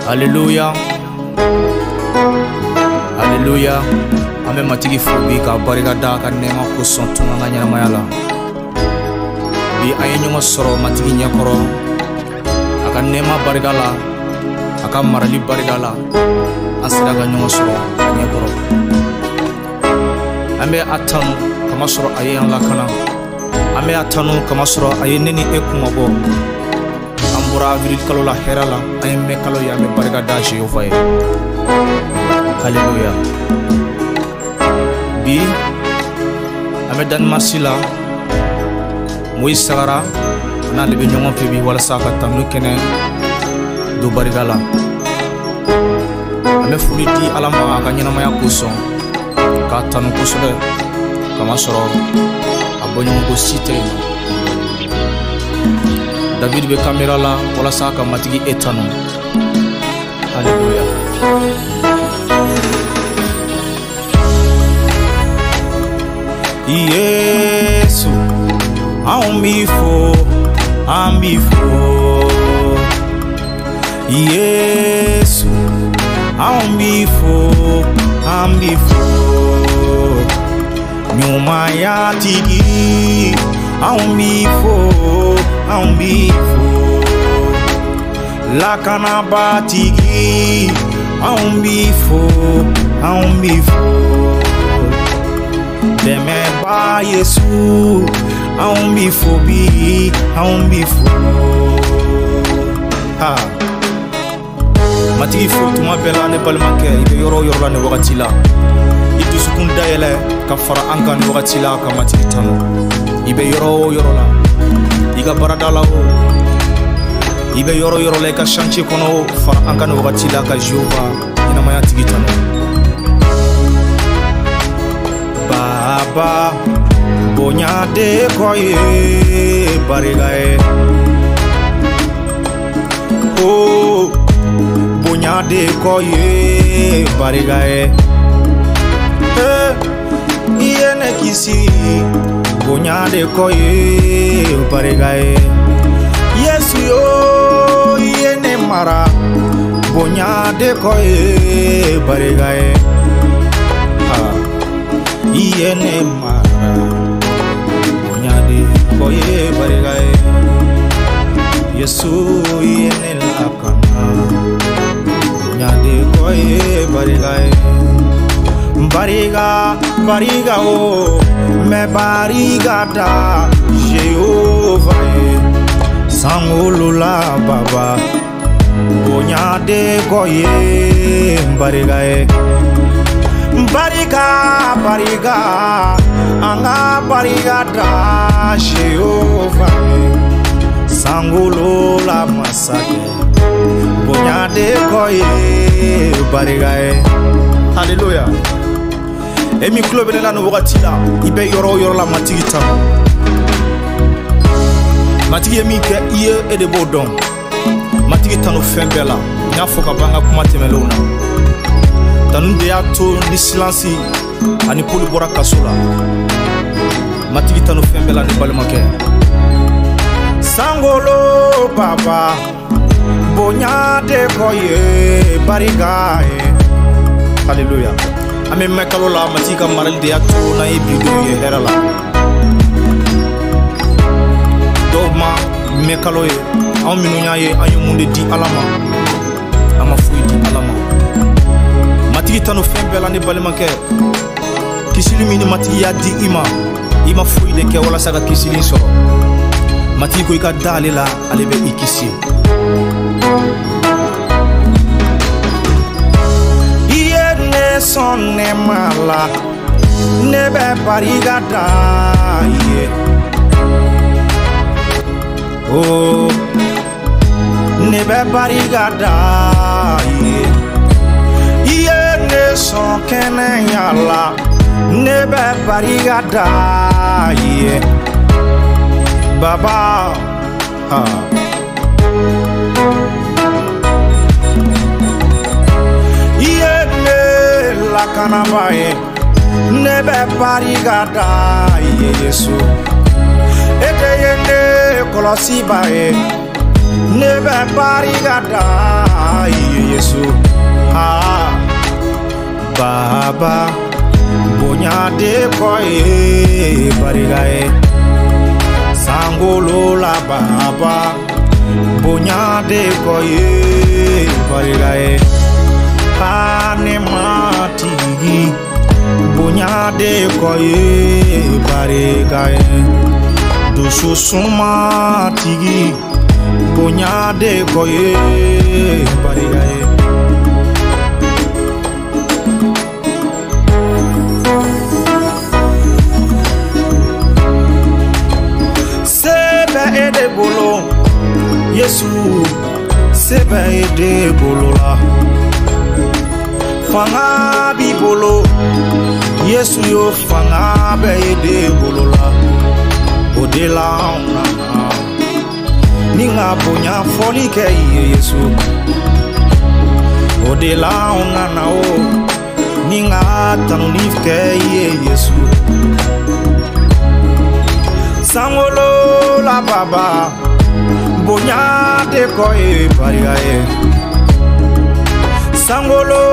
Alléluia. Alléluia. Ame matigi fobi ka barika da ka nema ko sontunga nga nyama yala. Bi ayi nyongo soro matigi nyakoro. Aka nema barika la. Aka marali barika la. Asira ka nyongo soro nyakoro. Ame atanu kama soro ayi yang lakana. Ame atanu kama soro ayi neni ekumabo. Ambura avril kalo la hera la. Ayi me kalo ya me barika da Jehova ye. Alléluia. Bi ame dan masila Moïse sagara na lebe nyongo pebi wala saka tamnu kene do barigala ame fuliti alama ka nyina maya kuson ka tanu kusube kama soro abonyo ko site David be kamera la wala saka matigi etanu. Alléluia. Yesu, I'm before. Yesu, I'm before. Nyuma ya tigi, I'm before. Lakana batigi, I'm before. Deme ba Yesu, I'm before. Ha. Matigi fo tuma bela ne balmake ibe yoro la ne wakati la. Itu sukunda yele ka fara anka ne wakati la ka matigi tano. Ibe yoro la. Iga barada la o. Ibe yoro la ka chantier kono fara anka ne wakati la ka Jehova ina maya tigi tano. Baba bonya de koye barigae. Oh bonya de koye barigae. Yene kisi bonya de koye barigae. Yesu yo yene mara bonya de koye barigae. Yene mara bonya de koye barigae. Yesu yene lakana bonya de koye barigae. Bariga o me bariga da Jehova sangulula baba bonya de koye barigae. Bariga anga bariga da Jehova sangulo la masake bonya de koye barigae. Alléluia. Emi club la no wakati la ibe yoro la matigi tam matigi emi ke iye e de bodon matigi tanu fembela nya foka banga kuma temelona tanu de ato ni silence ani poli bora kasula matigi tanu fembela ni balmake sangolo baba bonya de koye barigae. Alléluia. Ame mekalo la matika maral de ato na ibido ye herala dogma mekalo ye aw minunya ye ayu munde di alama ama fui di alama matigi tanu fembela ni balmake kisili mini matigi ya di ima fui de ke wala saga kisili so matigi ko ika dalila alebe ikisi. Son ne mala nebe bariga da ye. Oh nebe bariga da ye. Ye ne son kene yala nebe bariga da ye. Baba ha. Lakana bae nebe bariga da Yesu ete yende kolosi bae nebe barigada Yesu ah Baba bonya de koye barigae sangolo la Baba bonya de koye barigae ane matigi bonya de koye barigae dusu suma tigi bonya de koye barigae bolo Yesu sebe de bolo la fanga bi bolo Yesu yo fanga be de bolo la odela ninga bonya foli ke Yesu odela na o ninga tanunif ke Yesu sangolo la Baba bonya de koye barigae sangolo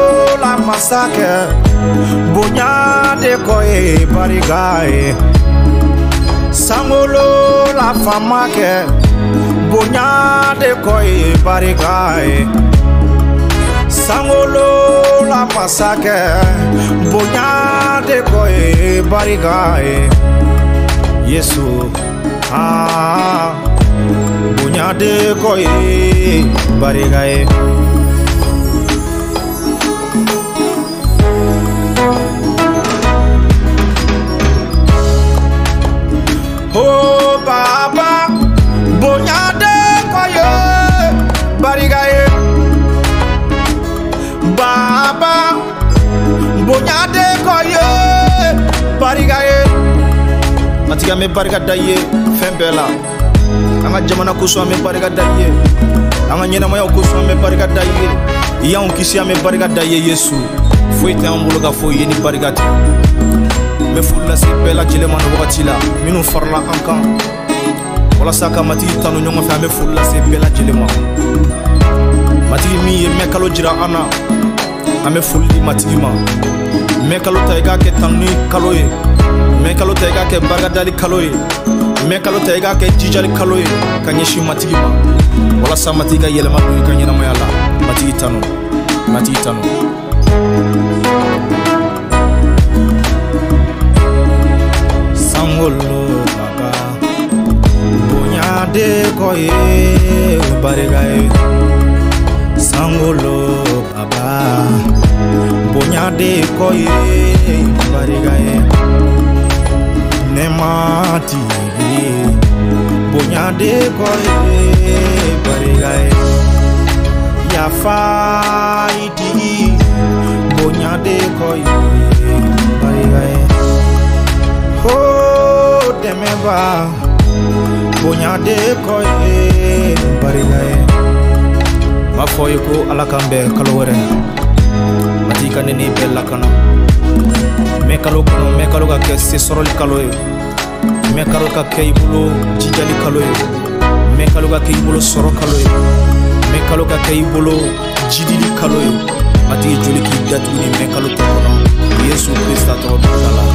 la masake bonya de koye barigae sangolo la famake bonya de koye barigae sangolo la masake bonya de koye barigae Yesu ah bonya de koye barigae oh Baba bonya de koye barigae Baba bonya de koye barigae Matiga me barika daye fembela anga jamana kuso me barika daye anga nyena moya kuso me barika daye yaun kisi me barika daye Yesu foite ambulo ga foye ni barika me fulla se bela jile mano wakati la minu farla ankan wala saka mati tanu nyonga fa me fulla se bela jile ma mati mi me kalo jira ana ame fulli mati ma me kalo taiga ke tanu kaloye me kalo taiga ke bargadali kaloye me kalo taiga ke jijali kaloye kanyeshi matigi ma wala sa matiga yele ma do kanyena ma yalla mati tanu sangolo baba bonya de koye barigae sangolo baba bonya de koye barigae nemati bonya de koye barigae ya faidi bonya de koye barigae oh demeba bonya de koye barigae ma foye ko alakambe kalowere matika neni bella kana me kalo ka ke se soroli kaloye me kalo ka ke ibulo jijali kaloye me kalo ka ke ibulo soro kaloye me kalo ka ke ibulo jidili kaloye mati joli ki datu ni me kalo to kono Yesu Krista to dala